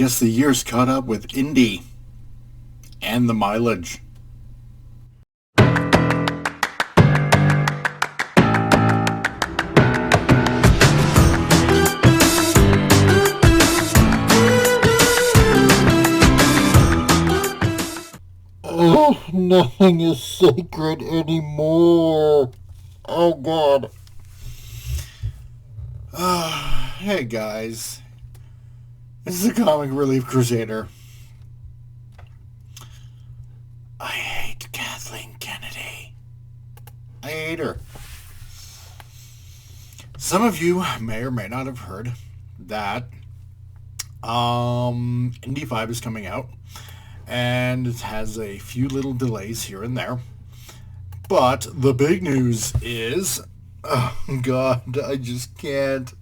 guess the year's caught up with Indy and the mileage. Oh, nothing is sacred anymore. Oh, God. Hey guys, this is the Comic Relief Crusader. I hate Kathleen Kennedy. I hate her. Some of you may or may not have heard that Indy 5 is coming out, and it has a few little delays here and there. But the big news is, oh God, I just can't.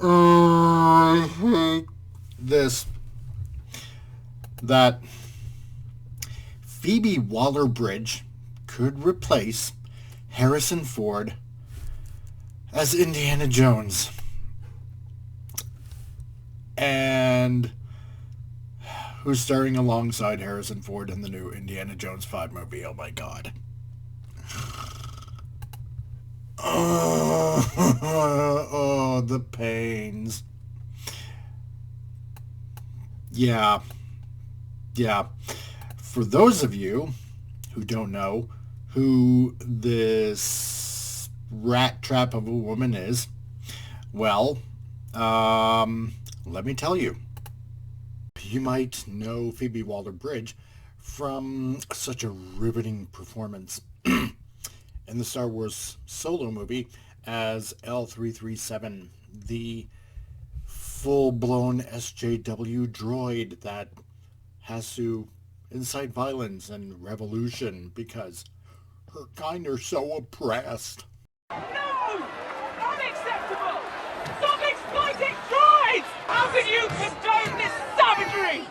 I hate This, that Phoebe Waller-Bridge could replace Harrison Ford as Indiana Jones. And who's starring alongside Harrison Ford in the new Indiana Jones 5 movie. Oh my God. Oh, the pains. Yeah. For those of you who don't know who this rat trap of a woman is, well, let me tell you. You might know Phoebe Waller-Bridge from such a riveting performance in the Star Wars Solo movie as L337, the full-blown SJW droid that has to incite violence and revolution because her kind are so oppressed. No! Unacceptable! Stop exploiting droids! How can you condone this savagery?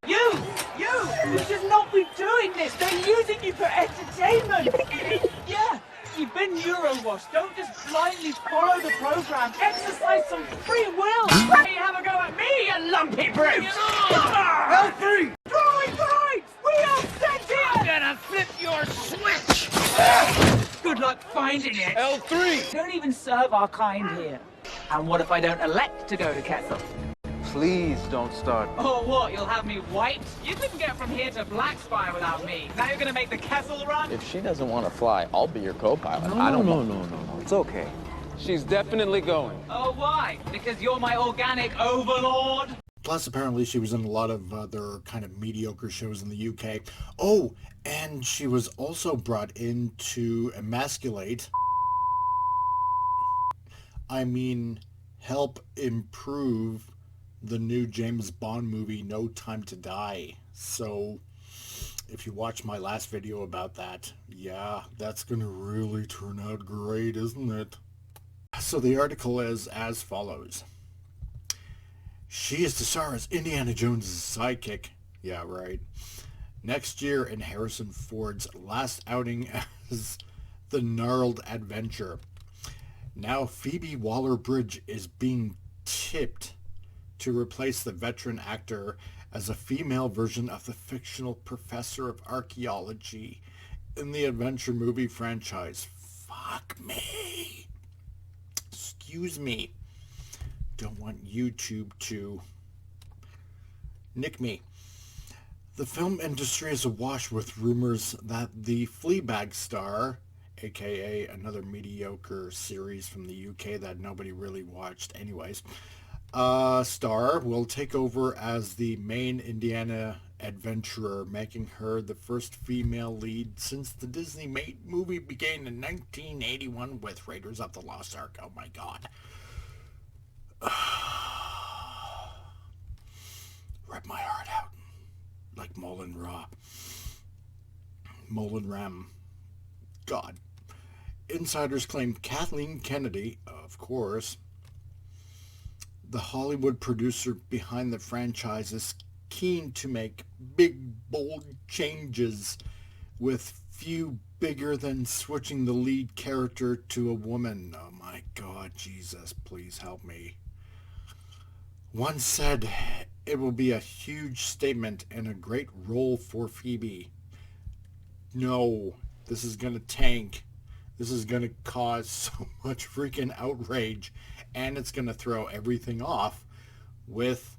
You should not be doing this. They're using you for entertainment. Yeah, you've been Eurowashed. Don't just blindly follow the program. Exercise some free will. Hey, have a go at me, you lumpy brute! L3! Droids! We are sent here! I'm gonna flip your switch! Good luck finding it. L3! Don't even serve our kind here. And what if I don't elect to go to Kessel? Please don't start. Oh, what? You'll have me wiped? You couldn't get from here to Black Spire without me. Now you're gonna make the Kessel run? If she doesn't want to fly, I'll be your co-pilot. No. It's okay. She's definitely going. Oh, why? Because you're my organic overlord? Plus, apparently, she was in a lot of other kind of mediocre shows in the UK. Oh, and she was also brought in to emasculate, help improve the new James Bond movie, No Time to Die. So, if you watch my last video about that, yeah, that's going to really turn out great, isn't it? So the article is as follows. She is to star as Indiana Jones' sidekick. Yeah, right. Next year in Harrison Ford's last outing as the gnarled adventure. Now Phoebe Waller-Bridge is being tipped to replace the veteran actor as a female version of the fictional professor of archaeology in the adventure movie franchise. Fuck me. Excuse me. Don't want YouTube to nick me. The film industry is awash with rumors that the Fleabag star, aka another mediocre series from the UK that nobody really watched anyways, star will take over as the main Indiana adventurer, making her the first female lead since the Disney movie began in 1981 with Raiders of the Lost Ark. Oh my God. Rip my heart out like Molin Ram. God. Insiders claim Kathleen Kennedy, of course, the Hollywood producer behind the franchise, is keen to make big, bold changes, with few bigger than switching the lead character to a woman. Oh my God, Jesus, please help me. once said it will be a huge statement and a great role for Phoebe. No, this is going to tank. This is going to cause so much freaking outrage, and it's going to throw everything off with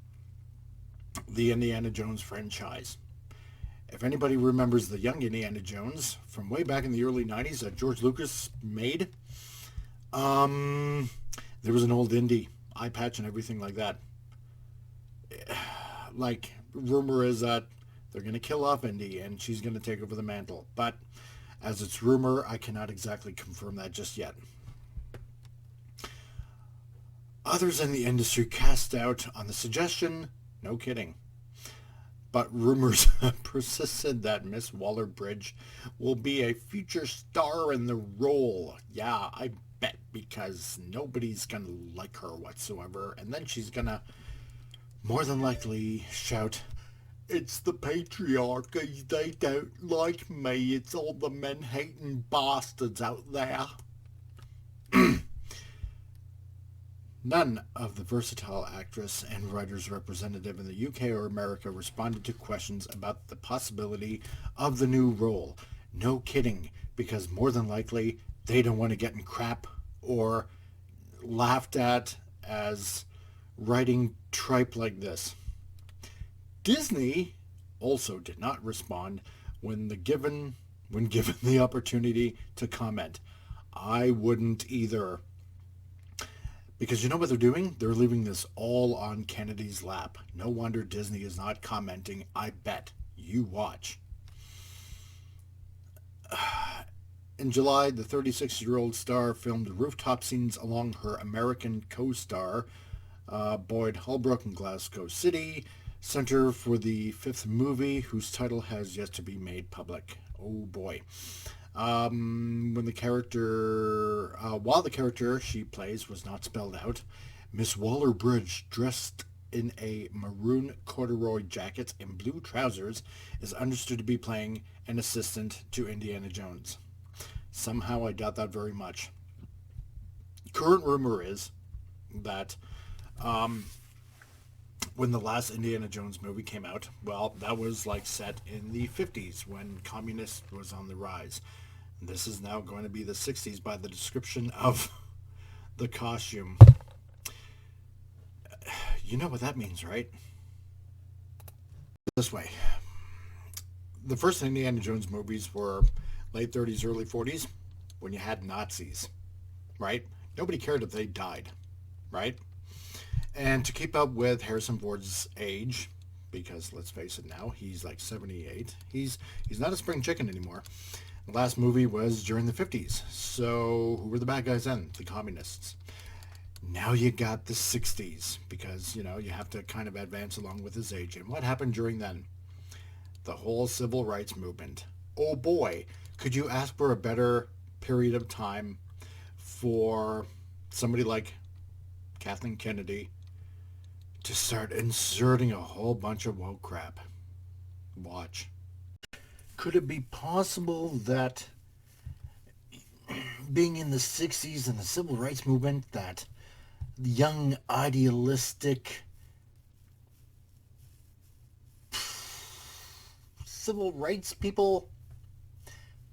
the Indiana Jones franchise. If anybody remembers the young Indiana Jones from way back in the early 90s that George Lucas made, there was an old Indy eye patch and everything like that. Like, rumor is that they're going to kill off Indy and she's going to take over the mantle. But as it's rumor, I cannot exactly confirm that just yet. Others in the industry cast doubt on the suggestion. No kidding. But rumors have persisted that Miss Waller-Bridge will be a future star in the role. Yeah, I bet, because nobody's going to like her whatsoever. And then she's going to more than likely shout, "It's the patriarchy, they don't like me, it's all the men-hating bastards out there." None of the versatile actress and writers representative in the UK or America responded to questions about the possibility of the new role. No kidding, because more than likely they don't want to get in crap or laughed at as writing tripe like this. Disney also did not respond when given the opportunity to comment. I wouldn't either. Because you know what they're doing? They're leaving this all on Kennedy's lap. No wonder Disney is not commenting. I bet. You watch. In July, the 36-year-old star filmed rooftop scenes along her American co-star, Boyd Holbrook, in Glasgow City Center for the fifth movie, whose title has yet to be made public. Oh boy. While the character she plays was not spelled out, Miss Waller-Bridge, dressed in a maroon corduroy jacket and blue trousers, is understood to be playing an assistant to Indiana Jones. Somehow I doubt that very much. Current rumor is that when the last Indiana Jones movie came out, well, that was like set in the 50s when communism was on the rise. This is now going to be the 60s by the description of the costume. You know what that means, right? This way. The first Indiana Jones movies were late 30s, early 40s, when you had Nazis, right? Nobody cared if they died, right? And to keep up with Harrison Ford's age, because let's face it now, he's like 78, he's not a spring chicken anymore. The last movie was during the 50s. So who were the bad guys then? The communists. Now you got the 60s, because, you know, you have to kind of advance along with his age. And what happened during then? The whole civil rights movement. Oh boy, could you ask for a better period of time for somebody like Kathleen Kennedy to start inserting a whole bunch of woke crap? Watch. Could it be possible that being in the 60s and the civil rights movement, that the young idealistic civil rights people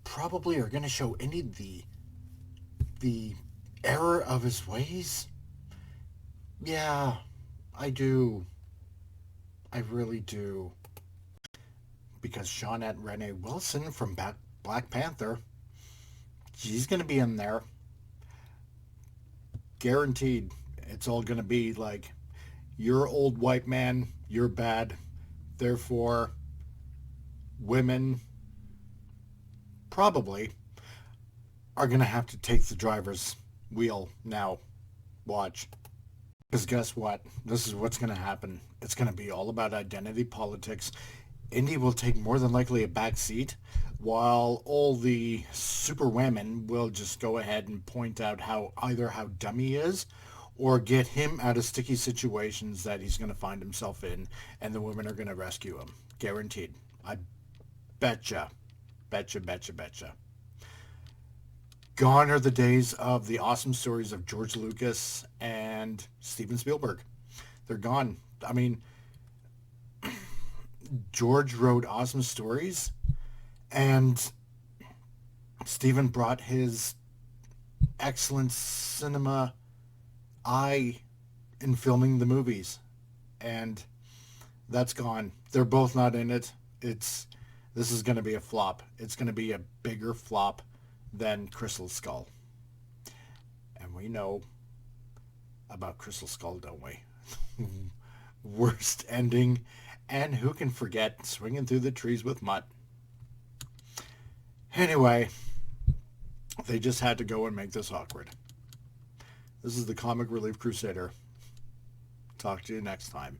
probably are going to show Indy the error of his ways? Yeah, I do. I really do. Because Shawnette Renee Wilson from Black Panther, she's going to be in there. Guaranteed. It's all going to be like, you're old white man, you're bad, therefore women probably are going to have to take the driver's wheel now. Watch. Because guess what? This is what's going to happen. It's going to be all about identity politics. Indy will take more than likely a back seat, while all the super women will just go ahead and point out either how dumb he is, or get him out of sticky situations that he's going to find himself in, and the women are going to rescue him. Guaranteed. I betcha. Betcha, betcha, betcha. Gone are the days of the awesome stories of George Lucas and Steven Spielberg. They're gone. I mean, George wrote awesome stories, and Stephen brought his excellent cinema eye in filming the movies, and that's gone. They're both not in it. This is going to be a flop. It's going to be a bigger flop than Crystal Skull. And we know about Crystal Skull, don't we? Worst ending. And who can forget Swinging Through the Trees with Mutt? Anyway, they just had to go and make this awkward. This is the Comic Relief Crusader. Talk to you next time.